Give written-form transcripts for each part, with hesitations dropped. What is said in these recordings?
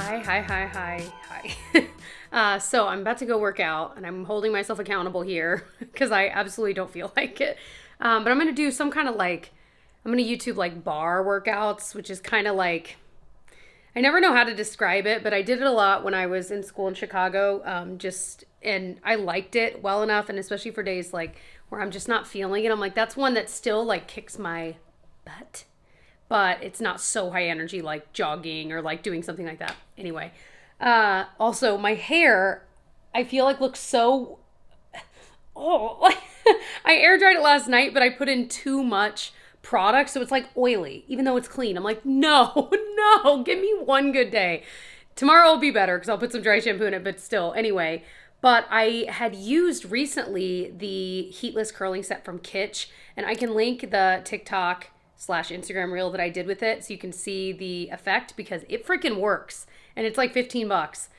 Hi. So I'm about to go work out, and I'm holding myself accountable here because I absolutely don't feel like it. But I'm going to do some kind of like, I'm going to YouTube like bar workouts, which is kind of like, I never know how to describe it, but I did it a lot when I was in school in Chicago. And I liked it well enough, and especially for days like where I'm just not feeling it. I'm like, that's one that still like kicks my butt, but it's not so high energy like jogging or like doing something like that. Anyway, also my hair, I feel like looks so, like I air dried it last night, but I put in too much product, so it's like oily, even though it's clean. I'm like, no, give me one good day. Tomorrow will be better because I'll put some dry shampoo in it, but still, anyway. But I had used recently the heatless curling set from Kitsch, and I can link the TikTok / Instagram reel that I did with it so you can see the effect because it freaking works. And it's like $15.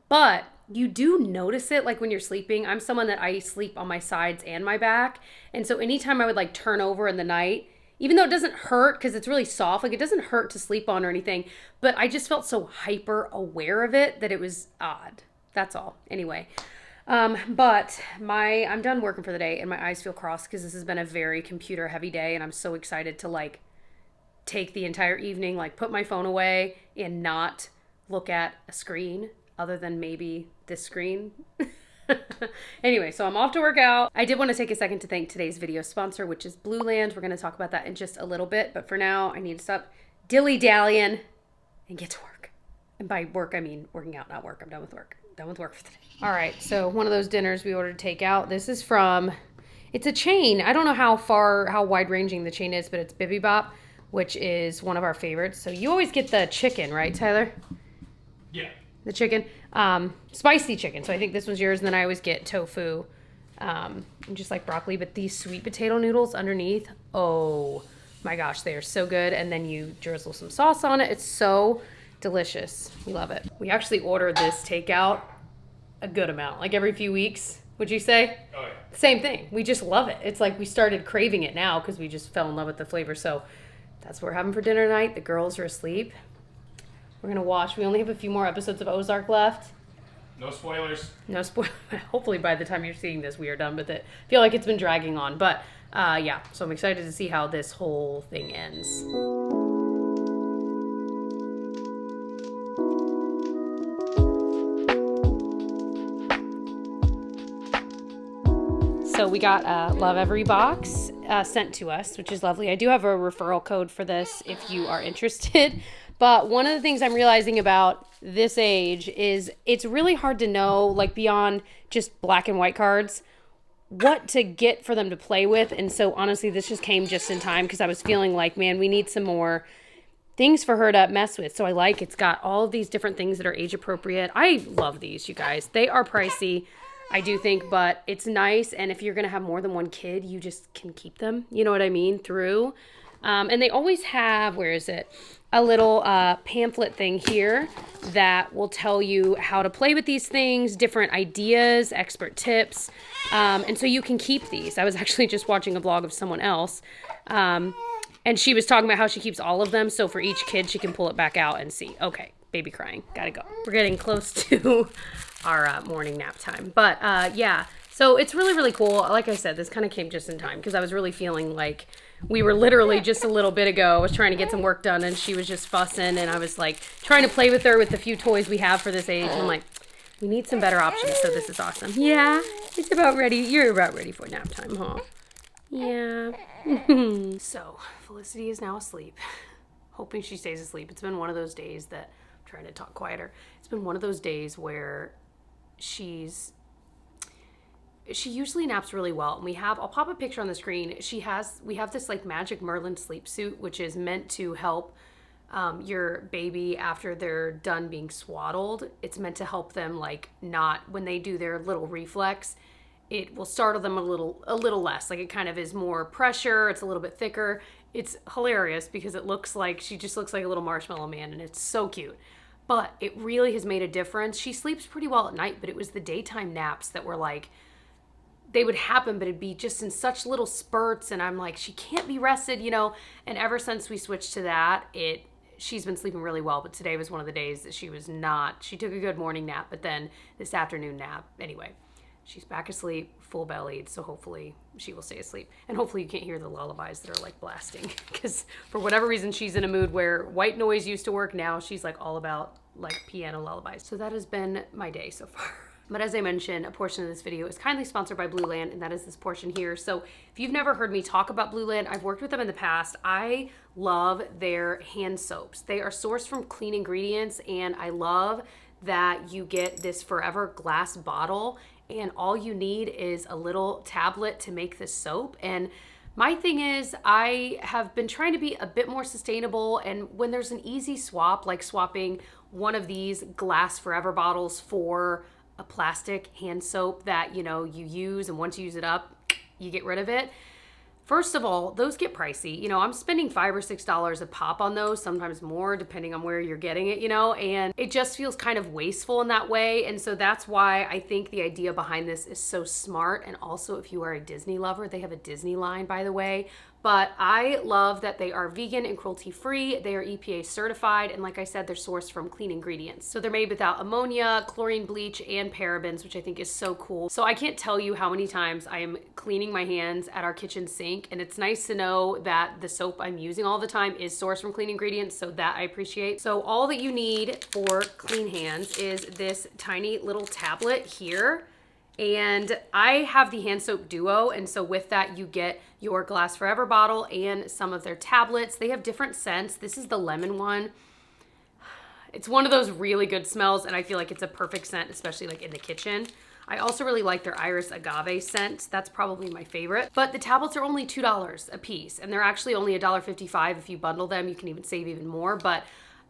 But you do notice it like when you're sleeping. I'm someone that I sleep on my sides and my back. And so anytime I would like turn over in the night, even though it doesn't hurt because it's really soft, like it doesn't hurt to sleep on or anything, but I just felt so hyper aware of it that it was odd. That's all. Anyway, but I'm done working for the day and my eyes feel crossed because this has been a very computer heavy day, and I'm so excited to like take the entire evening, like put my phone away and not look at a screen other than maybe this screen. Anyway, so I'm off to work out. I did want to take a second to thank today's video sponsor, which is Blueland. We're going to talk about that in just a little bit, but for now, I need to stop dilly-dallying and get to work. And by work, I mean working out, not work. I'm done with work. Done with work for today. All right, so one of those dinners we ordered takeout. This is from, it's a chain. I don't know how wide-ranging the chain is, but it's Bibi Bop, which is one of our favorites. So you always get the chicken, right, Tyler? Yeah. The chicken, spicy chicken. So I think this was yours. And then I always get tofu, and just like broccoli, but these sweet potato noodles underneath. Oh my gosh, they are so good. And then you drizzle some sauce on it. It's so delicious. We love it. We actually ordered this takeout a good amount, like every few weeks. Would you say? Oh yeah. Same thing. We just love it. It's like we started craving it now because we just fell in love with the flavor. So that's what we're having for dinner tonight. The girls are asleep. We're going to watch. We only have a few more episodes of Ozark left. No spoilers. No spoilers. Hopefully by the time you're seeing this, we are done with it. I feel like it's been dragging on. But yeah, so I'm excited to see how this whole thing ends. So we got a Love Every box sent to us, which is lovely. I do have a referral code for this if you are interested. But one of the things I'm realizing about this age is it's really hard to know, like beyond just black and white cards, what to get for them to play with. And so honestly, this just came just in time because I was feeling like, man, we need some more things for her to mess with. So it's got all of these different things that are age appropriate. I love these, you guys. They are pricey, I do think, but it's nice. And if you're going to have more than one kid, you just can keep them, you know what I mean, through. And they always have, where is it? A little pamphlet thing here that will tell you how to play with these things, different ideas, expert tips. And so you can keep these. I was actually just watching a vlog of someone else. And she was talking about how she keeps all of them. So for each kid, she can pull it back out and see. Okay, baby crying. Gotta go. We're getting close to our morning nap time. But yeah, so it's really, really cool. Like I said, this kind of came just in time because I was really feeling like we were literally just a little bit ago, I was trying to get some work done and she was just fussing, and I was like trying to play with her with the few toys we have for this age. And I'm like, we need some better options. So this is awesome. Yeah, it's about ready. You're about ready for nap time, huh? Yeah. So Felicity is now asleep. Hoping she stays asleep. It's been one of those days that I'm trying to talk quieter. It's been one of those days where she usually naps really well. And I'll pop a picture on the screen. We have this like Magic Merlin sleep suit, which is meant to help your baby after they're done being swaddled. It's meant to help them like not, when they do their little reflex, it will startle them a little less. Like it kind of is more pressure. It's a little bit thicker. It's hilarious because she just looks like a little marshmallow man, and it's so cute. But it really has made a difference. She sleeps pretty well at night, but it was the daytime naps that were like, they would happen, but it'd be just in such little spurts. And I'm like, she can't be rested, you know? And ever since we switched to that, she's been sleeping really well, but today was one of the days that she was not. She took a good morning nap, but then this afternoon nap, anyway, she's back asleep, full bellied, so hopefully she will stay asleep. And hopefully you can't hear the lullabies that are like blasting, because for whatever reason she's in a mood where white noise used to work. Now she's like all about like piano lullabies. So that has been my day so far. But as I mentioned, a portion of this video is kindly sponsored by Blueland, and that is this portion here. So if you've never heard me talk about Blueland, I've worked with them in the past. I love their hand soaps. They are sourced from clean ingredients, and I love that you get this forever glass bottle, and all you need is a little tablet to make this soap. And my thing is, I have been trying to be a bit more sustainable, and when there's an easy swap, like swapping one of these glass forever bottles for a plastic hand soap that, you know, you use, and once you use it up, you get rid of it. First of all, those get pricey. You know, I'm spending $5 or $6 a pop on those, sometimes more depending on where you're getting it, you know, and it just feels kind of wasteful in that way. And so that's why I think the idea behind this is so smart. And also, if you are a Disney lover, they have a Disney line, by the way. But I love that they are vegan and cruelty-free. They are EPA certified. And like I said, they're sourced from clean ingredients. So they're made without ammonia, chlorine, bleach, and parabens, which I think is so cool. So I can't tell you how many times I am cleaning my hands at our kitchen sink. And it's nice to know that the soap I'm using all the time is sourced from clean ingredients. So that I appreciate. So all that you need for clean hands is this tiny little tablet here. And I have the hand soap duo, and so with that you get your Glass Forever bottle and some of their tablets. They have different scents. This is the lemon one. It's one of those really good smells, and I feel like it's a perfect scent, especially like in the kitchen. I also really like their Iris Agave scent. That's probably my favorite. But the tablets are only $2 a piece, and they're actually only $1.55 if you bundle them. You can even save even more, but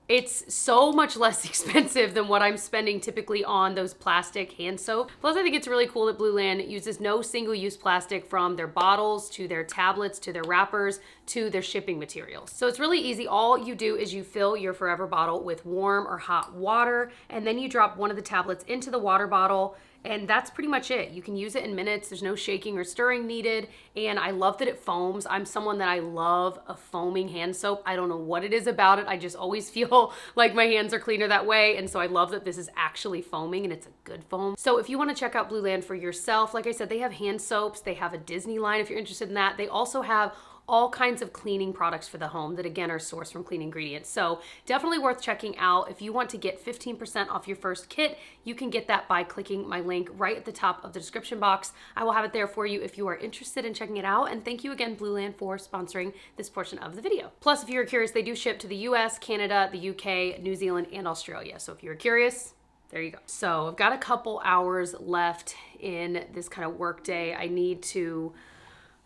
it's so much less expensive than what I'm spending typically on those plastic hand soap. Plus, I think it's really cool that Blueland uses no single-use plastic, from their bottles to their tablets to their wrappers to their shipping materials. So it's really easy. All you do is you fill your Forever bottle with warm or hot water, and then you drop one of the tablets into the water bottle, and that's pretty much it. You can use it in minutes. There's no shaking or stirring needed. And I love that it foams. I'm someone that I love a foaming hand soap. I don't know what it is about it. I just always feel like my hands are cleaner that way. And so I love that this is actually foaming, and it's a good foam. So if you want to check out Blueland for yourself, like I said, they have hand soaps. They have a Disney line if you're interested in that. They also have all kinds of cleaning products for the home that, again, are sourced from clean ingredients. So definitely worth checking out. If you want to get 15% off your first kit, you can get that by clicking my link right at the top of the description box. I will have it there for you if you are interested in checking it out. And thank you again, Blueland, for sponsoring this portion of the video. Plus, if you're curious, they do ship to the US, Canada, the UK, New Zealand, and Australia. So if you're curious, there you go. So I've got a couple hours left in this kind of work day.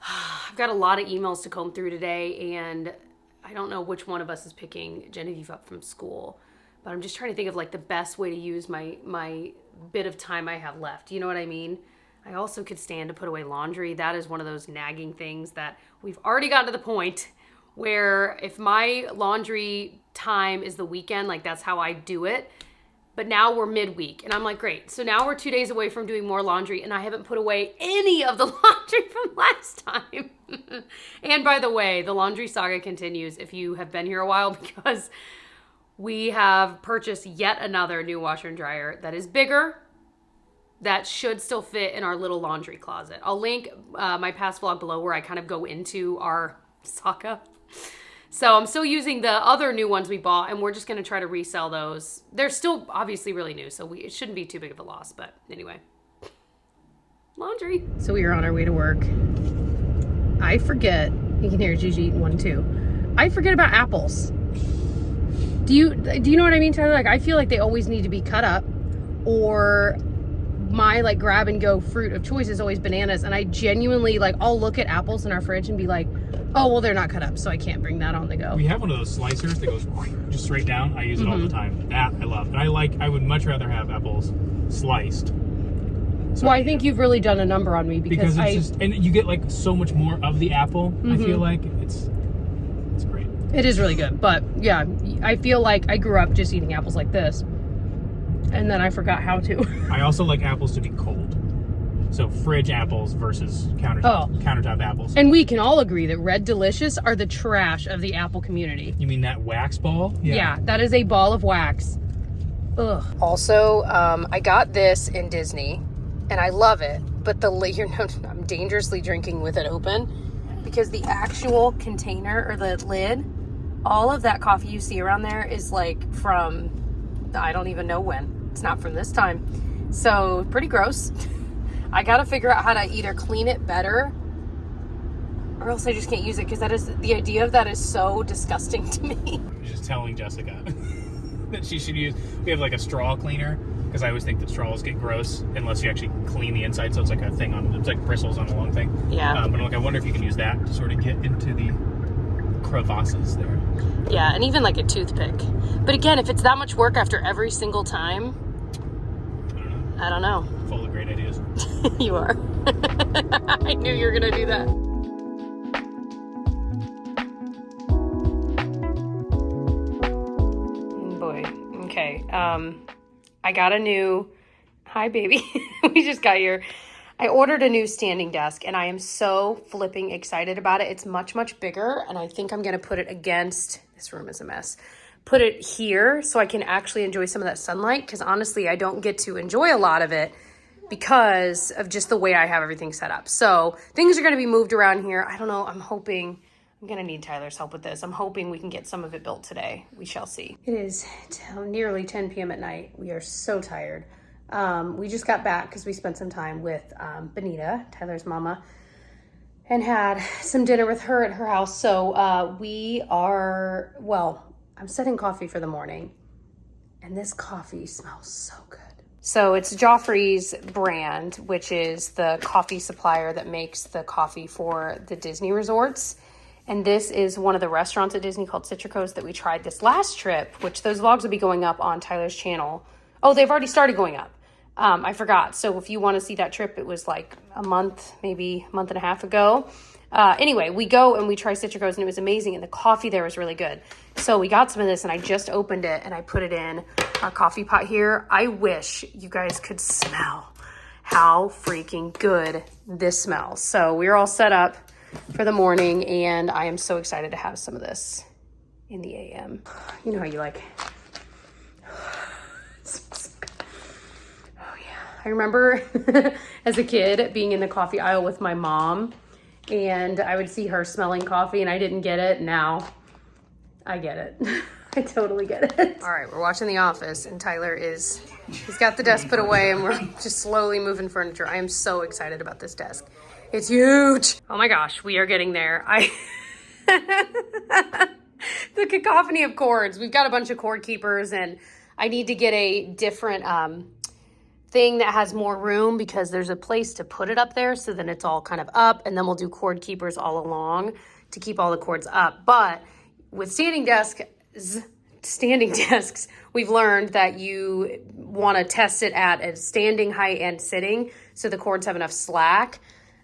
I've got a lot of emails to comb through today, and I don't know which one of us is picking Genevieve up from school, but I'm just trying to think of like the best way to use my bit of time I have left. You know what I mean? I also could stand to put away laundry. That is one of those nagging things that we've already gotten to the point where if my laundry time is the weekend, like that's how I do it. But now we're midweek, and I'm like, great. So now we're 2 days away from doing more laundry, and I haven't put away any of the laundry from last time. And by the way, the laundry saga continues if you have been here a while, because we have purchased yet another new washer and dryer that is bigger, that should still fit in our little laundry closet. I'll link my past vlog below where I kind of go into our saga. So I'm still using the other new ones we bought, and we're just going to try to resell those. They're still obviously really new, so it shouldn't be too big of a loss. But anyway, laundry. So we are on our way to work. I forget. You can hear Gigi eating one too. I forget about apples. Do you know what I mean, Tyler? Like, I feel like they always need to be cut up, or my like grab and go fruit of choice is always bananas. And I genuinely, like, I'll look at apples in our fridge and be like, oh, well, they're not cut up, so I can't bring that on the go. We have one of those slicers that goes just straight down. I use it all the time. That I love. And I would much rather have apples sliced. So, well, I think you've really done a number on me, because it's just, and you get like so much more of the apple. I feel like it's great. It is really good. But yeah, I feel like I grew up just eating apples like this, and then I forgot how to. I also like apples to be cold. So fridge apples versus countertop apples. And we can all agree that Red Delicious are the trash of the apple community. You mean that wax ball? Yeah, that is a ball of wax. Ugh. Also, I got this in Disney, and I love it. But I'm dangerously drinking with it open because the actual container or the lid, all of that coffee you see around there is like from, I don't even know when. It's not from this time. So pretty gross. I got to figure out how to either clean it better or else I just can't use it because the idea of that is so disgusting to me. I'm just telling Jessica that she should use, we have like a straw cleaner because I always think that straws get gross unless you actually clean the inside. So it's like a thing it's like bristles on a long thing. Yeah. But I wonder if you can use that to sort of get into the crevasses there. Yeah, and even like a toothpick. But again, if it's that much work after every single time, I don't know. Full of great ideas. You are. I knew you were going to do that. Boy. Okay. I got a new... Hi, baby. We just got here. I ordered a new standing desk, and I am so flipping excited about it. It's much, much bigger, and I think I'm going to put it against... This room is a mess. Put it here so I can actually enjoy some of that sunlight, because honestly, I don't get to enjoy a lot of it because of just the way I have everything set up. So things are going to be moved around here. I don't know. I'm hoping... I'm going to need Tyler's help with this. I'm hoping we can get some of it built today. We shall see. It is nearly 10 p.m. at night. We are so tired. We just got back because we spent some time with Benita, Tyler's mama, and had some dinner with her at her house. So I'm setting coffee for the morning, and this coffee smells so good. So it's Joffrey's brand, which is the coffee supplier that makes the coffee for the Disney resorts. And this is one of the restaurants at Disney called Citrico's that we tried this last trip, which those vlogs will be going up on Tyler's channel. Oh, they've already started going up. I forgot. So if you want to see that trip, it was like a month, maybe a month and a half ago. Anyway, we go and we try Citrico's and it was amazing. And the coffee there was really good. So we got some of this and I just opened it and I put it in our coffee pot here. I wish you guys could smell how freaking good this smells. So we're all set up for the morning, and I am so excited to have some of this in the AM. You know how you like. Oh yeah. I remember as a kid being in the coffee aisle with my mom, and I would see her smelling coffee and I didn't get it. Now I get it. I totally get it. All right, we're watching The Office, and he's got the desk put away, and we're just slowly moving furniture. I am so excited about this desk. It's huge. Oh my gosh, we are getting there. The cacophony of cords. We've got a bunch of cord keepers, and I need to get a different thing that has more room because there's a place to put it up there, so then it's all kind of up, and then we'll do cord keepers all along to keep all the cords up. But with standing desks, we've learned that you want to test it at a standing height and sitting so the cords have enough slack.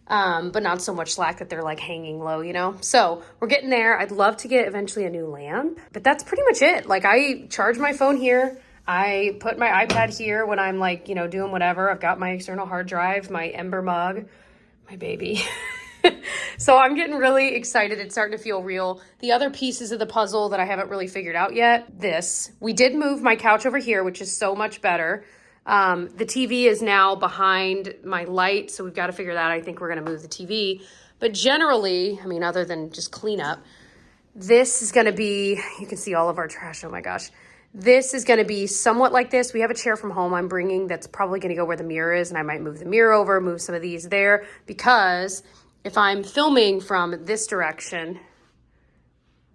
But not so much slack that they're like hanging low, you know? So we're getting there. I'd love to get eventually a new lamp, but that's pretty much it. Like I charge my phone here. I put my iPad here when I'm like, doing whatever. I've got my external hard drive, my Ember mug, my baby. So I'm getting really excited. It's starting to feel real. The other pieces of the puzzle that I haven't really figured out yet, we did move my couch over here, which is so much better. The TV is now behind my light, so we've got to figure that out. I think we're going to move the TV. But generally, other than just cleanup, this is going to be, you can see all of our trash. Oh my gosh. This is going to be somewhat like this. We have a chair from home I'm bringing that's probably going to go where the mirror is, and I might move the mirror over, move some of these there, because if I'm filming from this direction,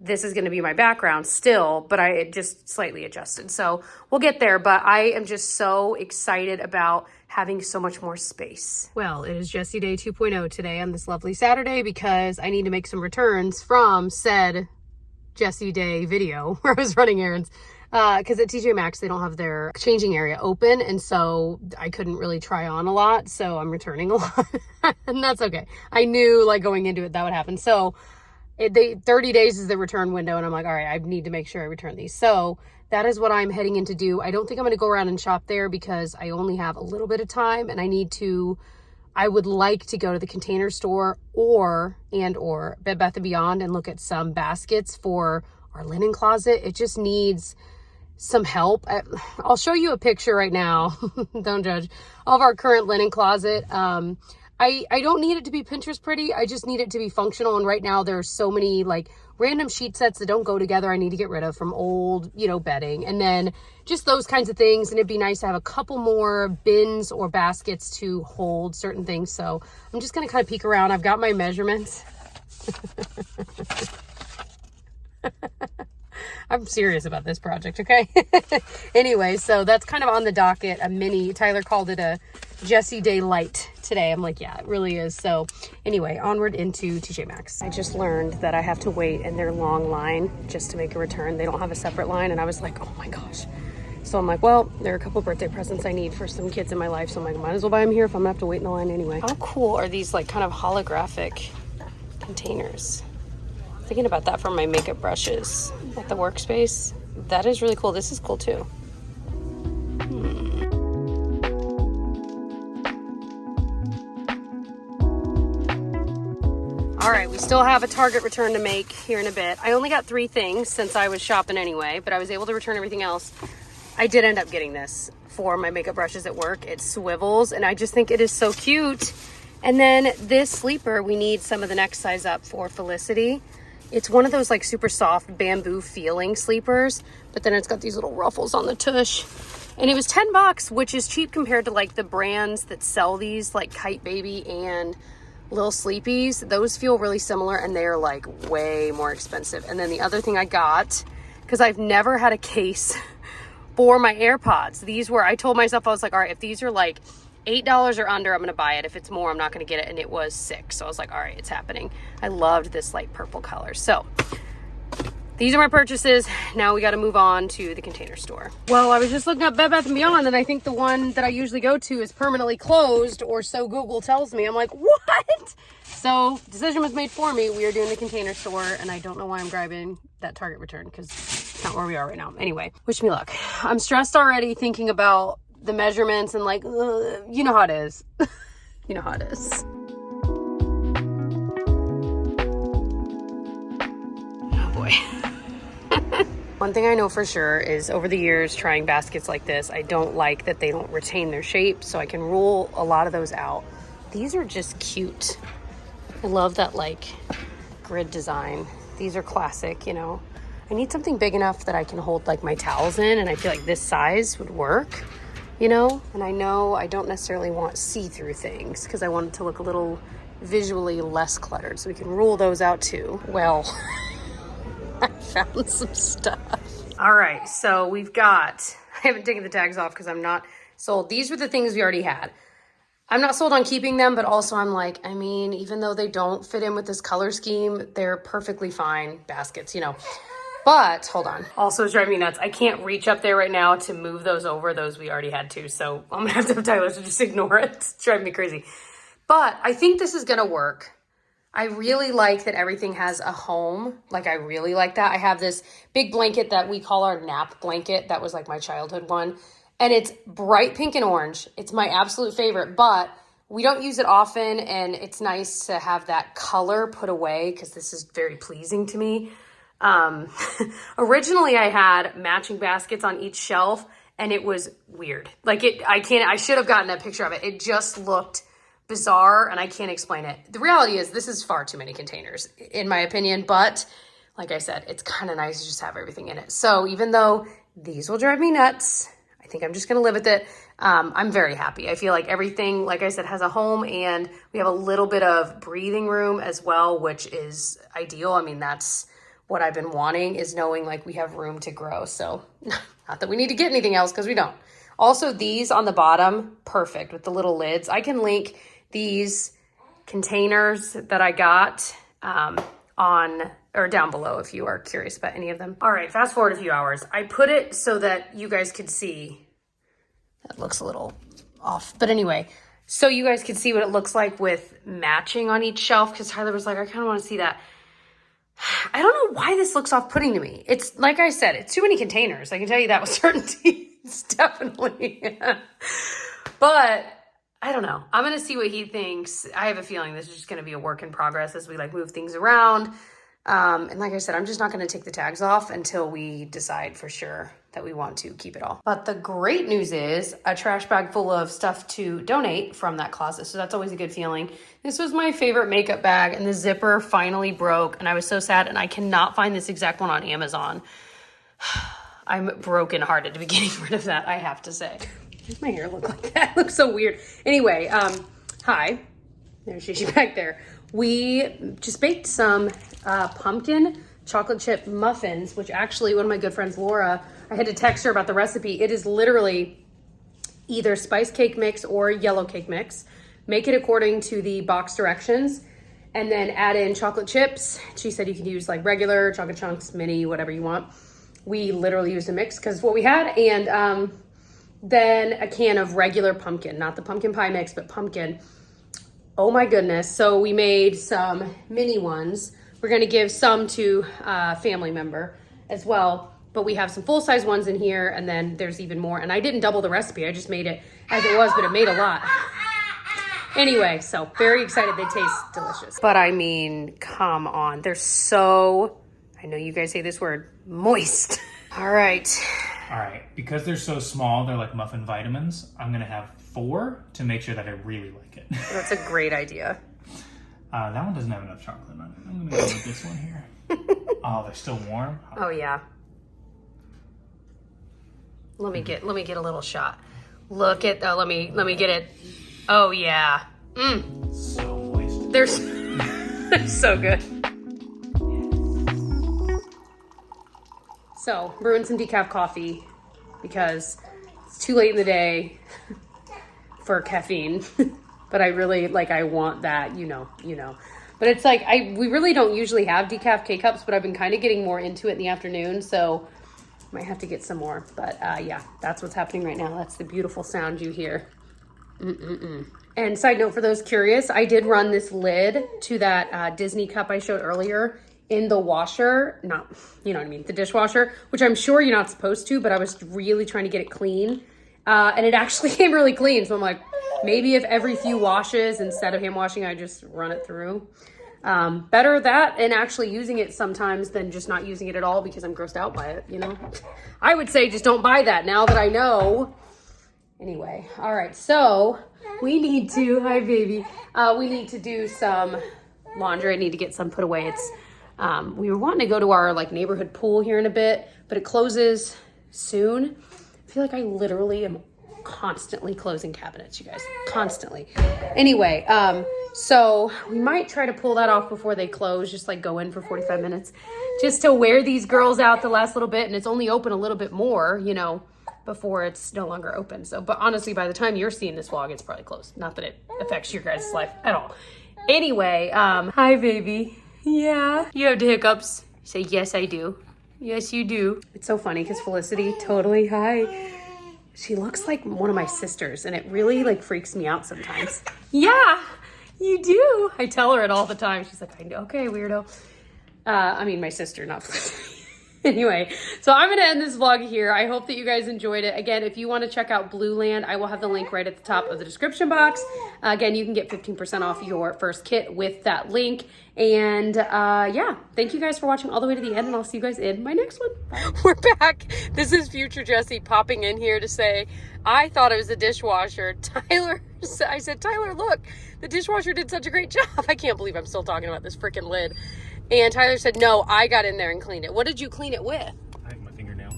this is going to be my background still, but I just slightly adjusted. So we'll get there, but I am just so excited about having so much more space. Well, it is Jessie Day 2.0 today on this lovely Saturday because I need to make some returns from said Jessie Day video where I was running errands. Because at TJ Maxx, they don't have their changing area open, and so I couldn't really try on a lot, so I'm returning a lot, and that's okay. I knew, going into it, that would happen. So 30 days is the return window, and I'm like, all right, I need to make sure I return these. So that is what I'm heading in to do. I don't think I'm going to go around and shop there because I only have a little bit of time, and I need to I would like to go to the Container Store or Bed Bath & Beyond and look at some baskets for our linen closet. It just needs some help. I'll show you a picture right now. Don't judge. Of our current linen closet. I don't need it to be Pinterest pretty. I just need it to be functional. And right now there's so many like random sheet sets that don't go together I need to get rid of from old, bedding. And then just those kinds of things. And it'd be nice to have a couple more bins or baskets to hold certain things. So I'm just going to kind of peek around. I've got my measurements. I'm serious about this project, okay? Anyway, so that's kind of on the docket, a mini. Tyler called it a Jessie Day Light today. I'm like, yeah, it really is. So anyway, onward into TJ Maxx. I just learned that I have to wait in their long line just to make a return. They don't have a separate line, and I was like, oh my gosh. So I'm like, well, there are a couple birthday presents I need for some kids in my life, so I'm like, might as well buy them here if I'm gonna have to wait in the line anyway. How cool are these like kind of holographic containers? Thinking about that for my makeup brushes at the workspace. That is really cool. This is cool too. All right, we still have a Target return to make here in a bit. I only got 3 things since I was shopping anyway, but I was able to return everything else. I did end up getting this for my makeup brushes at work. It swivels, and I just think it is so cute. And then this sleeper, we need some of the next size up for Felicity. It's one of those like super soft bamboo feeling sleepers, but then it's got these little ruffles on the tush. And it was $10, which is cheap compared to like the brands that sell these, like Kite Baby and Little Sleepies. Those feel really similar, and they're like way more expensive. And then the other thing I got, because I've never had a case for my AirPods. These were, I told myself, I was like, all right, if these are like $8 or under, I'm gonna buy it. If it's more, I'm not gonna get it. And it was $6. So I was like, all right, it's happening. I loved this light purple color. So these are my purchases. Now we got to move on to the Container Store. Well, I was just looking up Bed Bath & Beyond, and I think the one that I usually go to is permanently closed, or so Google tells me. I'm like, what? So decision was made for me. We are doing the Container Store, and I don't know why I'm grabbing that Target return because it's not where we are right now. Anyway, wish me luck. I'm stressed already thinking about the measurements and like, you know how it is. You know how it is. Oh boy. One thing I know for sure is over the years trying baskets like this, I don't like that they don't retain their shape, so I can rule a lot of those out. These are just cute. I love that like grid design. These are classic, I need something big enough that I can hold like my towels in, and I feel like this size would work. And I know I don't necessarily want see-through things because I want it to look a little visually less cluttered, so we can rule those out too. Well, I found some stuff. All right, so we've got, I haven't taken the tags off because I'm not sold. These were the things we already had. I'm not sold on keeping them, but also I'm like, even though they don't fit in with this color scheme, they're perfectly fine baskets, But hold on. Also, it's driving me nuts. I can't reach up there right now to move those over. Those we already had to. So I'm gonna have to have Tyler to just ignore it. It's driving me crazy. But I think this is gonna work. I really like that everything has a home. Like, I really like that. I have this big blanket that we call our nap blanket. That was like my childhood one. And it's bright pink and orange. It's my absolute favorite, but we don't use it often. And it's nice to have that color put away because this is very pleasing to me. Originally I had matching baskets on each shelf, and it was weird. Like I should have gotten a picture of it. It just looked bizarre, and I can't explain it. The reality is this is far too many containers in my opinion, but like I said, it's kind of nice to just have everything in it. So even though these will drive me nuts, I think I'm just going to live with it. I'm very happy. I feel like everything, like I said, has a home, and we have a little bit of breathing room as well, which is ideal. That's what I've been wanting, is knowing like we have room to grow. So not that we need to get anything else, because we don't. Also, these on the bottom, perfect with the little lids. I can link these containers that I got on or down below if you are curious about any of them. All right, fast forward a few hours. I put it so that you guys could see. That looks a little off, but anyway, so you guys could see what it looks like with matching on each shelf, because Tyler was like, I kind of want to see that. I don't know why this looks off-putting to me. It's like I said, it's too many containers. I can tell you that with certainty. It's definitely. But I don't know. I'm going to see what he thinks. I have a feeling this is just going to be a work in progress as we like move things around. And like I said, I'm just not going to take the tags off until we decide for sure that we want to keep it all. But the great news is a trash bag full of stuff to donate from that closet. So that's always a good feeling. This was my favorite makeup bag and the zipper finally broke and I was so sad and I cannot find this exact one on Amazon. I'm brokenhearted to be getting rid of that, I have to say. Does my hair look like that? It looks so weird. Anyway, hi. There's Shishi back there. We just baked some pumpkin chocolate chip muffins, which actually one of my good friends, Laura, I had to text her about the recipe. It is literally either spice cake mix or yellow cake mix. Make it according to the box directions and then add in chocolate chips. She said you could use like regular chocolate chunks, mini, whatever you want. We literally used a mix because it's what we had. And then a can of regular pumpkin, not the pumpkin pie mix, but pumpkin. Oh my goodness. So we made some mini ones. We're gonna give some to a family member as well, but we have some full-size ones in here and then there's even more. And I didn't double the recipe, I just made it as it was, but it made a lot. Anyway, so very excited, they taste delicious. But I mean, come on, they're so, I know you guys say this word, moist. All right. All right, because they're so small, they're like muffin vitamins. I'm gonna have 4 to make sure that I really like it. That's a great idea. That one doesn't have enough chocolate on it. I'm gonna go with this one here. Oh, they're still warm. Oh yeah. Let me get a little shot. Look at let me get it. Oh yeah. So moist. They're so good. So, brewing some decaf coffee because it's too late in the day for caffeine. But I really, I want that, you know. But it's like, we really don't usually have decaf K-Cups, but I've been kind of getting more into it in the afternoon, so might have to get some more. But yeah, that's what's happening right now. That's the beautiful sound you hear. And side note, for those curious, I did run this lid to that Disney cup I showed earlier in the washer, not, you know what I mean, the dishwasher, which I'm sure you're not supposed to, but I was really trying to get it clean. And it actually came really clean, so I'm like, maybe if every few washes, instead of hand washing, I just run it through. Better that and actually using it sometimes than just not using it at all because I'm grossed out by it, you know? I would say just don't buy that now that I know. Anyway, all right, so we need to, hi baby, we need to do some laundry. I need to get some put away. It's, we were wanting to go to our neighborhood pool here in a bit, but it closes soon. I feel like I literally am constantly closing cabinets, you guys, constantly. Anyway, so we might try to pull that off before they close, just go in for 45 minutes just to wear these girls out the last little bit. And it's only open a little bit more, you know, before it's no longer open. So, but honestly, by the time you're seeing this vlog, it's probably closed. Not that it affects your guys' life at all. Anyway, hi baby. Yeah. You have the hiccups. You say, yes, I do. Yes, you do. It's so funny because Felicity, totally, hi. She looks like one of my sisters and it really freaks me out sometimes. Yeah, you do. I tell her it all the time. She's like, I know, okay, weirdo. I mean, my sister, not Felicity. Anyway, so I'm going to end this vlog here. I hope that you guys enjoyed it. Again, if you want to check out Blueland, I will have the link right at the top of the description box. Again, you can get 15% off your first kit with that link. And yeah, thank you guys for watching all the way to the end, and I'll see you guys in my next one. Bye. We're back. This is future Jessie popping in here to say, I thought it was the dishwasher. I said, Tyler, look, the dishwasher did such a great job. I can't believe I'm still talking about this freaking lid. And Tyler said, no, I got in there and cleaned it. What did you clean it with? I have my fingernail.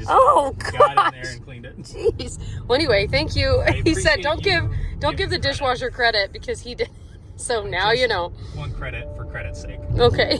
Oh, got in there and cleaned it. Jeez. Well, anyway, thank you. He said, don't give the dishwasher credit because he did. So now you know. One credit for credit's sake. Okay.